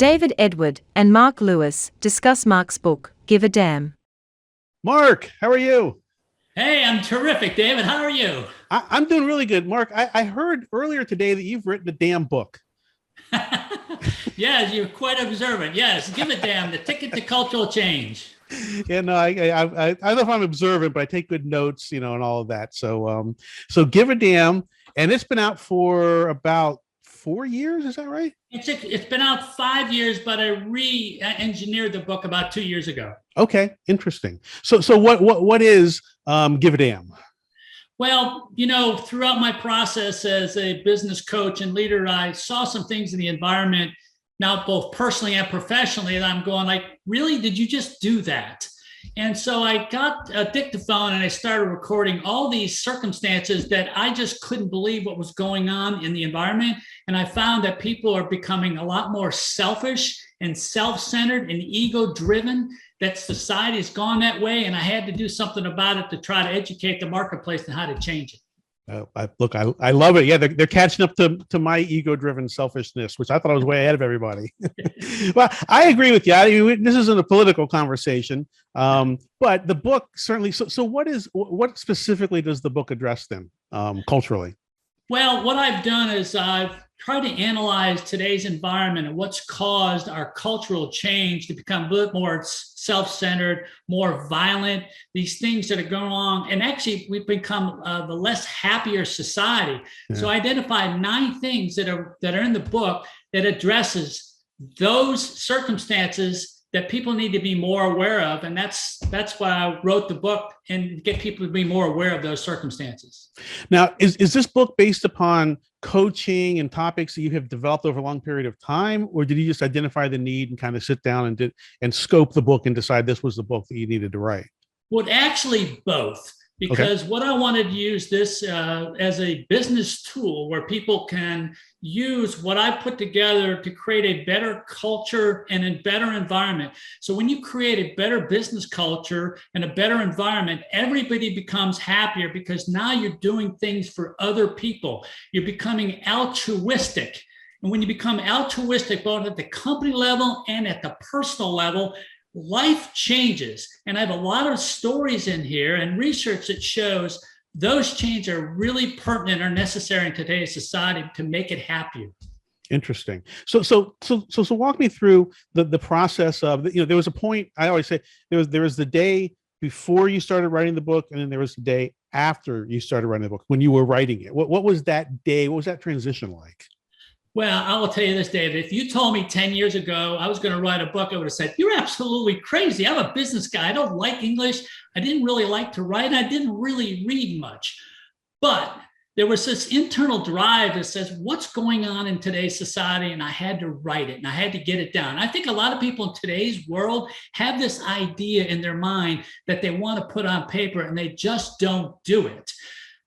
David Edward and Mark Lewis discuss Mark's book, Give a Damn. Mark, how are you? Hey, I'm terrific, David. How are you? I'm doing really good. Mark, I heard earlier today that you've written a damn book. Yes, you're quite observant. Yes, give a damn. The ticket to cultural change. Yeah, no, I don't know if I'm observant, but I take good notes, and all of that. So give a damn, and it's been out for about 4 years. Is that right? It's been out 5 years, but I re-engineered the book about 2 years ago. Okay, interesting. So what is give a damn? Well, throughout my process as a business coach and leader, I saw some things in the environment, now both personally and professionally, and I'm going like, really, did you just do that? And so I got a dictaphone and I started recording all these circumstances that I just couldn't believe what was going on in the environment. And I found that people are becoming a lot more selfish and self-centered and ego-driven, that society has gone that way. And I had to do something about it to try to educate the marketplace on how to change it. I love it. Yeah, they're catching up to my ego-driven selfishness, which I thought I was way ahead of everybody. Well, I agree with you. This isn't a political conversation, but the book certainly. So what specifically does the book address then, culturally? Well, what I've done is I've tried to analyze today's environment and what's caused our cultural change to become a bit more self-centered, more violent, these things that are going on. And actually, we've become the less happier society. Yeah. So I identified 9 things that are in the book that addresses those circumstances that people need to be more aware of. And that's why I wrote the book, and get people to be more aware of those circumstances. Now, is this book based upon coaching and topics that you have developed over a long period of time, or did you just identify the need and kind of sit down and scope the book and decide this was the book that you needed to write? Well, actually both. Because what I wanted to use this as a business tool where people can use what I put together to create a better culture and a better environment. So when you create a better business culture and a better environment, everybody becomes happier because now you're doing things for other people. You're becoming altruistic. And when you become altruistic, both at the company level and at the personal level, life changes. And I have a lot of stories in here and research that shows those changes are really pertinent or necessary in today's society to make it happier. Interesting. So walk me through the process of, there was a point, I always say there was the day before you started writing the book, and then there was the day after you started writing the book when you were writing it. What was that day? What was that transition like? Well, I will tell you this, David. If you told me 10 years ago I was going to write a book, I would have said, you're absolutely crazy. I'm a business guy. I don't like English. I didn't really like to write. I didn't really read much. But there was this internal drive that says, what's going on in today's society? And I had to write it and I had to get it down. I think a lot of people in today's world have this idea in their mind that they want to put on paper and they just don't do it.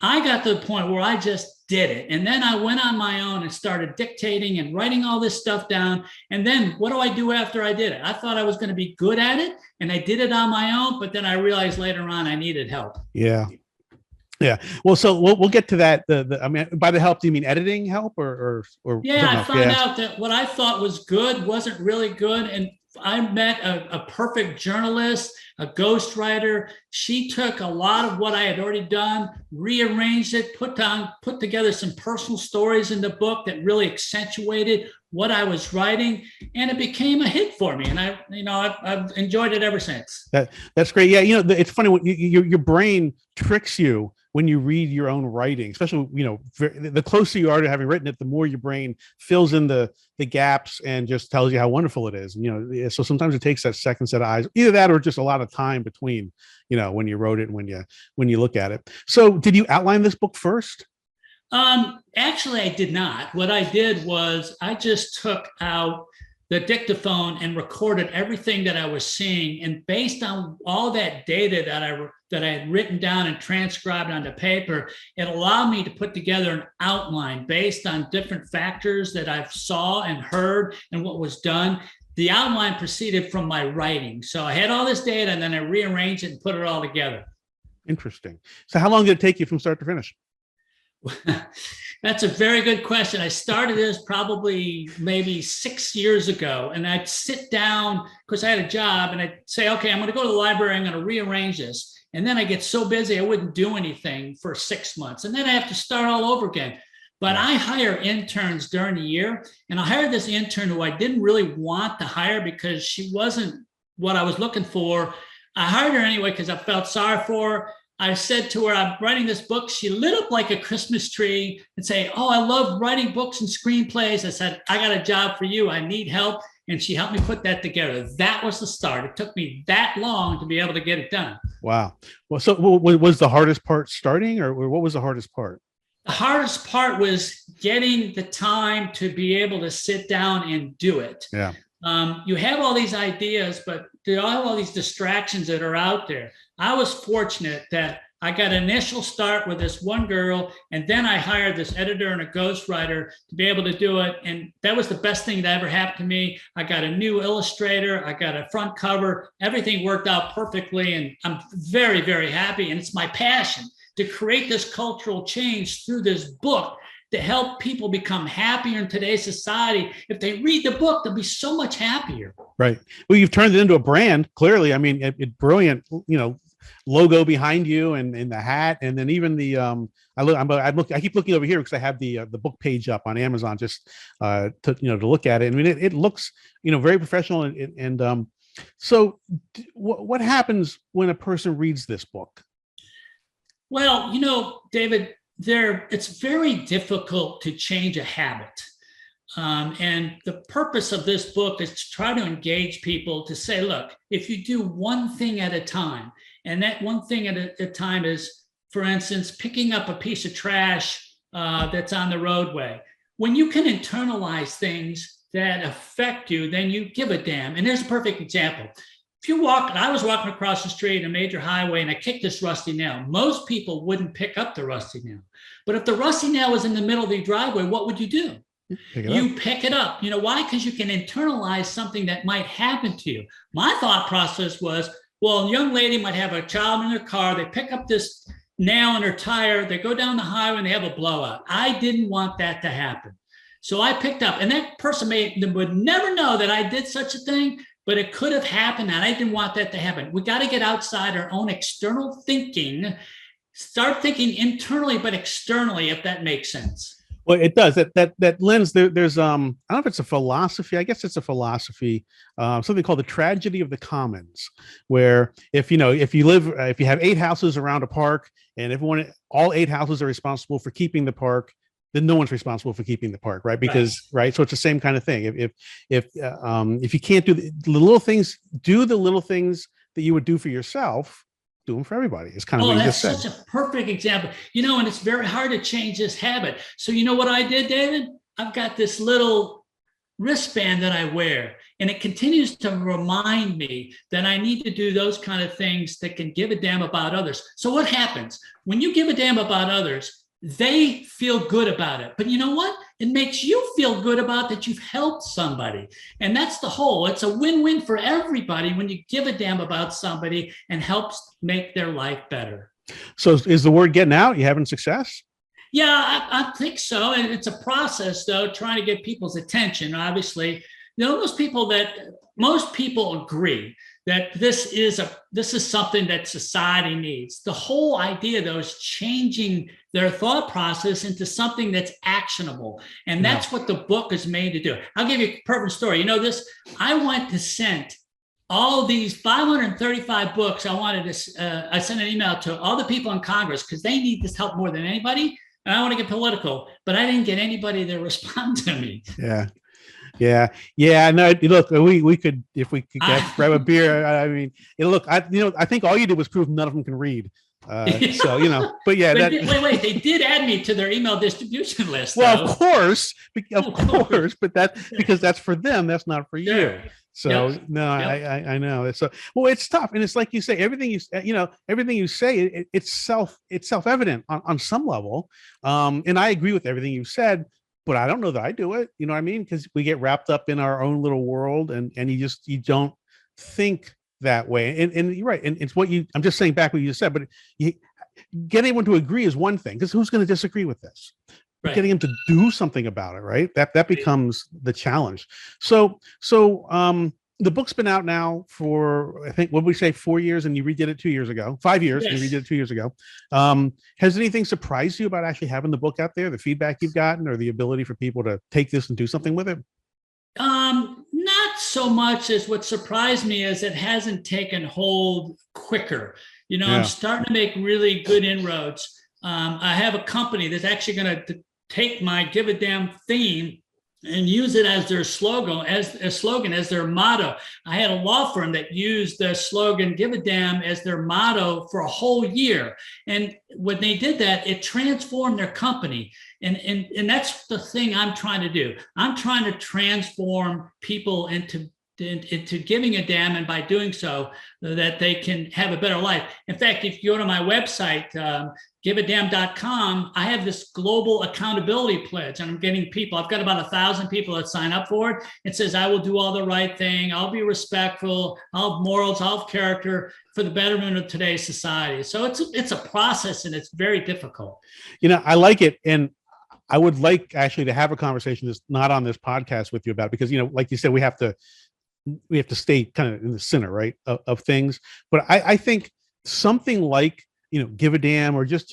I got to the point where I just did it. And then I went on my own and started dictating and writing all this stuff down. And then what do I do after I did it? I thought I was going to be good at it and I did it on my own, but then I realized later on I needed help. Yeah. Yeah. Well, so we'll get to that. I mean, by the help, do you mean editing help or yeah, I found out that what I thought was good wasn't really good. And I met a perfect journalist, a ghostwriter. She took a lot of what I had already done, rearranged it, put together some personal stories in the book that really accentuated what I was writing, and it became a hit for me. And I've enjoyed it ever since. That's great. Yeah, it's funny when your brain tricks you when you read your own writing, especially, the closer you are to having written it, the more your brain fills in the gaps and just tells you how wonderful it is. So sometimes it takes that second set of eyes, either that or just a lot of time between, when you wrote it and when you look at it. So did you outline this book first? Actually, I did not. What I did was I just took out the dictaphone and recorded everything that I was seeing. And based on all that data that I had written down and transcribed onto paper, it allowed me to put together an outline based on different factors that I saw and heard and what was done. The outline proceeded from my writing. So I had all this data and then I rearranged it and put it all together. Interesting. So how long did it take you from start to finish? That's a very good question. I started this probably maybe 6 years ago, and I'd sit down because I had a job, and I'd say, okay, I'm going to go to the library. I'm going to rearrange this. And then I get so busy, I wouldn't do anything for 6 months. And then I have to start all over again. But I hire interns during the year, and I hired this intern who I didn't really want to hire because she wasn't what I was looking for. I hired her anyway because I felt sorry for her. I said to her, I'm writing this book. She lit up like a Christmas tree and say, oh, I love writing books and screenplays. I said, I got a job for you. I need help. And she helped me put that together. That was the start. It took me that long to be able to get it done. Wow. Well, so was the hardest part starting, or what was the hardest part? The hardest part was getting the time to be able to sit down and do it. Yeah. You have all these ideas, but there are all these distractions that are out there. I was fortunate that I got an initial start with this one girl, and then I hired this editor and a ghostwriter to be able to do it. And that was the best thing that ever happened to me. I got a new illustrator. I got a front cover. Everything worked out perfectly. And I'm very, very happy. And it's my passion to create this cultural change through this book to help people become happier in today's society. If they read the book, they'll be so much happier. Right. Well, you've turned it into a brand, clearly. I mean, it brilliant, logo behind you and the hat. And then even the, I keep looking over here because I have the book page up on Amazon just to look at it. I mean, it looks, very professional. And so what happens when a person reads this book? Well, David, it's very difficult to change a habit. And the purpose of this book is to try to engage people to say, look, if you do one thing at a time, and that one thing at a time is, for instance, picking up a piece of trash that's on the roadway. When you can internalize things that affect you, then you give a damn. And there's a perfect example. If you I was walking across the street, a major highway, and I kicked this rusty nail. Most people wouldn't pick up the rusty nail. But if the rusty nail was in the middle of the driveway, what would you do? Pick it up. You know why? Because you can internalize something that might happen to you. My thought process was, well, a young lady might have a child in their car. They pick up this nail in her tire. They go down the highway and they have a blowout. I didn't want that to happen. So I picked up, and that person would never know that I did such a thing, but it could have happened, and I didn't want that to happen. We got to get outside our own external thinking, start thinking internally, but externally, if that makes sense. Well, it does. That lens. There's I don't know if it's a philosophy. I guess it's a philosophy. Something called the tragedy of the commons, where if you have 8 houses around a park, and all 8 houses are responsible for keeping the park, then no one's responsible for keeping the park, right? Because right. So it's the same kind of thing. If you can't do the little things, do the little things that you would do for yourself. Do them for everybody. It's kind of what you just said. That's such a perfect example. And it's very hard to change this habit. So you know what I did, David? I've got this little wristband that I wear, and it continues to remind me that I need to do those kind of things that can give a damn about others. So what happens when you give a damn about others? They feel good about it. But you know what? It makes you feel good about that you've helped somebody. And that's the whole. It's a win-win for everybody when you give a damn about somebody and helps make their life better. So is the word getting out? You having success? Yeah, I think so. And it's a process, though, trying to get people's attention. Obviously, most people agree that this is something that society needs. The whole idea, though, is changing their thought process into something that's actionable. And that's what the book is made to do. I'll give you a perfect story. I went to send all these 535 books. I sent an email to all the people in Congress because they need this help more than anybody. And I want to get political, but I didn't get anybody to respond to me. Yeah. No, look, we could, if we could grab a beer. I mean, I think all you did was prove none of them can read. So, but yeah. Wait, they did add me to their email distribution list. Well, of course, but that's because that's for them. That's not for you. Sure. So I know. So, well, it's tough. And it's like you say, everything you say, it's self-evident on some level. And I agree with everything you've said, but I don't know that I do it. You know what I mean? Because we get wrapped up in our own little world, and you don't think that way. And you're right. And it's I'm just saying back what you just said, but getting everyone to agree is one thing, because who's going to disagree with this? Right. Getting them to do something about it, right? That becomes the challenge. So the book's been out now for, I think, what we say, 4 years, and you redid it 2 years ago. 5 years, Yes. and you redid it 2 years ago. Has anything surprised you about actually having the book out there, the feedback you've gotten, or the ability for people to take this and do something with it? Not so much. As what surprised me is it hasn't taken hold quicker. I'm starting to make really good inroads. I have a company that's actually going to take my Give a Damn theme and use it as their slogan, as their motto. I had a law firm that used the slogan "Give a Damn" as their motto for a whole year, and when they did that, it transformed their company. And that's the thing I'm trying to do. I'm trying to transform people into giving a damn, and by doing so, that they can have a better life. In fact, if you go to my website, giveadamn.com, I have this global accountability pledge, and I'm getting people. I've got about 1,000 people that sign up for it. It says, I will do all the right thing. I'll be respectful. I'll have morals. I'll have character for the betterment of today's society. So it's a process, and it's very difficult. I like it. And I would like actually to have a conversation that's not on this podcast with you about it, because, like you said, we have to stay kind of in the center, right, of things. But I think something like, Give a Damn, or just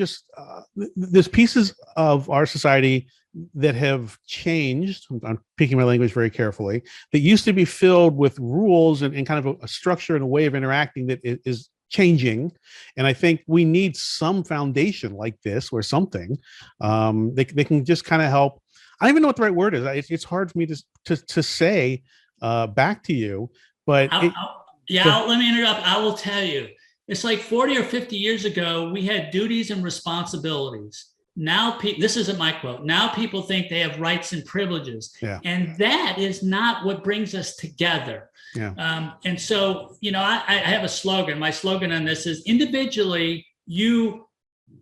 there's pieces of our society that have changed. I'm picking my language very carefully. That used to be filled with rules and kind of a structure and a way of interacting that is changing. And I think we need some foundation like this, or something they can just kind of help. I don't even know what the right word is. It's hard for me to say back to you, but let me interrupt. I will tell you, it's like 40 or 50 years ago, we had duties and responsibilities. Now, this isn't my quote. Now people think they have rights and privileges, and that is not what brings us together. And so, I have a slogan. My slogan on this is: individually, you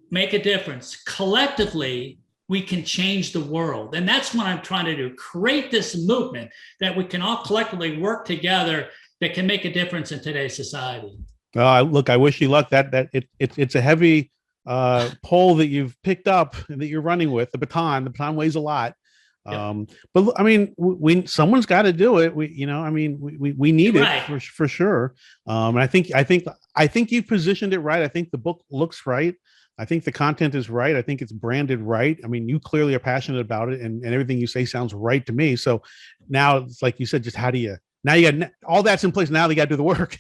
make a difference. Collectively, we can change the world. And that's what I'm trying to do. Create this movement that we can all collectively work together that can make a difference in today's society. Look, I wish you luck. It's a heavy pole that you've picked up and that you're running with. The baton weighs a lot. But I mean, someone's got to do it. We need it for sure. And I think you've positioned it right. I think the book looks right. I think the content is right. I think it's branded right. I mean, you clearly are passionate about it, and everything you say sounds right to me. So now it's like you said, just how do you, now you got all that's in place. Now they got to do the work.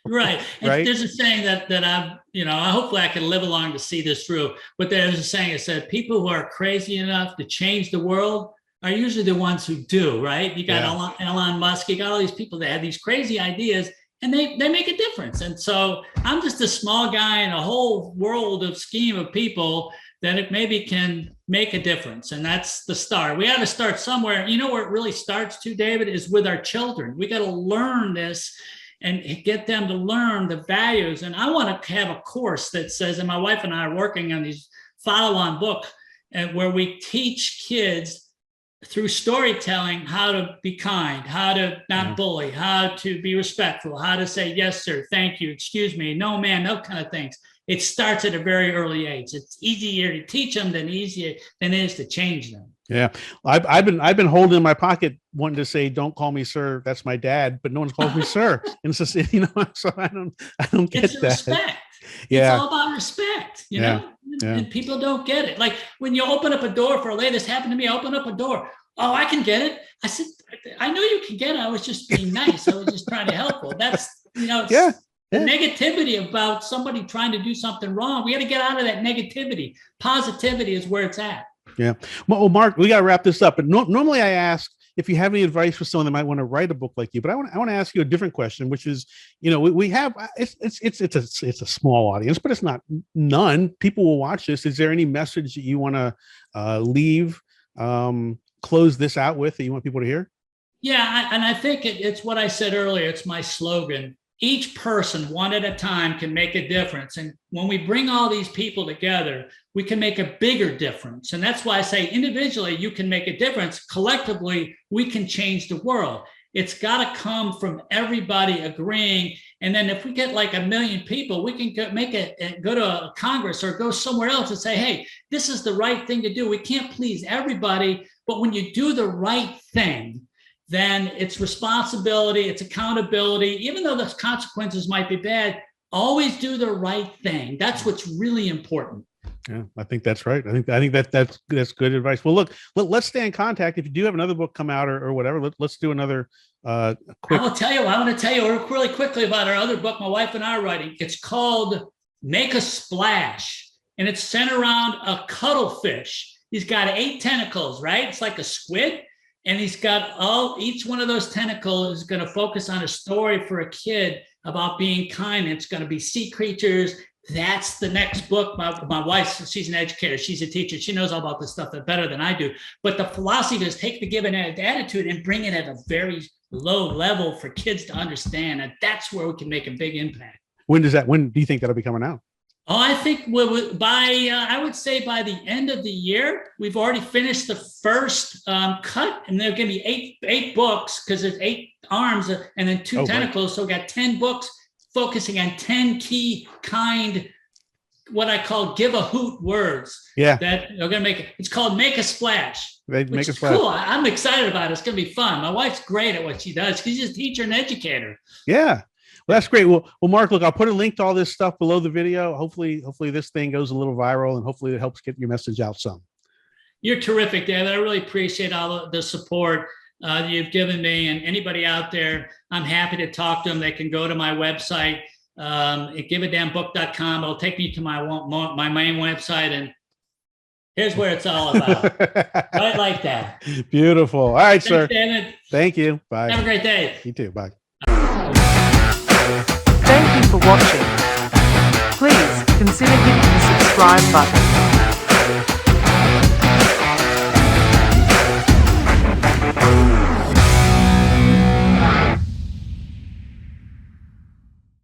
Right. Right. There's a saying that hopefully I can live along to see this through. But there's a saying that said, people who are crazy enough to change the world are usually the ones who do, right? You got Elon Musk, you got all these people that have these crazy ideas, and they make a difference. And so I'm just a small guy in a whole world of scheme of people that it maybe can make a difference. And that's the start. We got to start somewhere. Where it really starts too, David, is with our children. We got to learn this and get them to learn the values. And I want to have a course that says, and my wife and I are working on these follow-on book, where we teach kids through storytelling how to be kind, how to not bully, how to be respectful, how to say yes sir, thank you, excuse me, no man, no kind of things. It starts at a very early age. It's easier to teach them than it is to change them. Yeah, I've been holding in my pocket wanting to say, "Don't call me sir, that's my dad," but no one's called me sir, and it's just, so I don't get that. Respect. Yeah, it's all about respect, and people don't get it. Like when you open up a door for a lady, this happened to me. I opened up a door. Oh, I can get it. I said, I know you can get it. I was just being nice. I was just trying to help. Well, that's the negativity about somebody trying to do something wrong. We got to get out of that negativity. Positivity is where it's at. Yeah. Well, Mark, we got to wrap this up. But normally I ask if you have any advice for someone that might want to write a book like you. But I want to ask you a different question, which is, we have it's a small audience, but it's not none. People will watch this. Is there any message that you want to leave, close this out with, that you want people to hear? Yeah, and I think it's what I said earlier. It's my slogan. Each person, one at a time, can make a difference. And when we bring all these people together, we can make a bigger difference. And that's why I say individually, you can make a difference. Collectively, we can change the world. It's got to come from everybody agreeing. And then if we get like 1 million people, we can go to a Congress or go somewhere else and say, hey, this is the right thing to do. We can't please everybody, but when you do the right thing, then it's responsibility, it's accountability. Even though the consequences might be bad, always do the right thing. That's what's really important. Yeah, I think that's right. I think that's good advice. Well, look, let's stay in contact. If you do have another book come out or whatever, let's do another quick. I want to tell you really quickly about our other book my wife and I are writing. It's called Make a Splash, and it's centered around a cuttlefish. He's got 8 tentacles, right? It's like a squid. And he's got each one of those tentacles is going to focus on a story for a kid about being kind. It's going to be sea creatures. That's the next book. My wife, she's an educator. She's a teacher. She knows all about this stuff better than I do. But the philosophy is take the given attitude and bring it at a very low level for kids to understand. And that's where we can make a big impact. When do you think that'll be coming out? Oh, I think I would say by the end of the year, we've already finished the first cut, and there are going to be eight books because there's 8 arms and then 2 tentacles. Right. So we got 10 books focusing on 10 key what I call give a hoot words. Yeah, that are going to make it. It's called Make a Splash. Make a splash. Cool. I'm excited about it. It's going to be fun. My wife's great at what she does. She's a teacher and educator. Yeah. Well, that's great. Well, Mark, look, I'll put a link to all this stuff below the video. Hopefully this thing goes a little viral, and hopefully it helps get your message out some. You're terrific, David. I really appreciate all the support you've given me, and anybody out there, I'm happy to talk to them. They can go to my website, at giveadamnbook.com. It'll take me to my main website, and here's where it's all about. Right like that. Beautiful. All right, sir. David. Thank you. Bye. Have a great day. You too. Bye. Thank you for watching. Please consider hitting the subscribe button.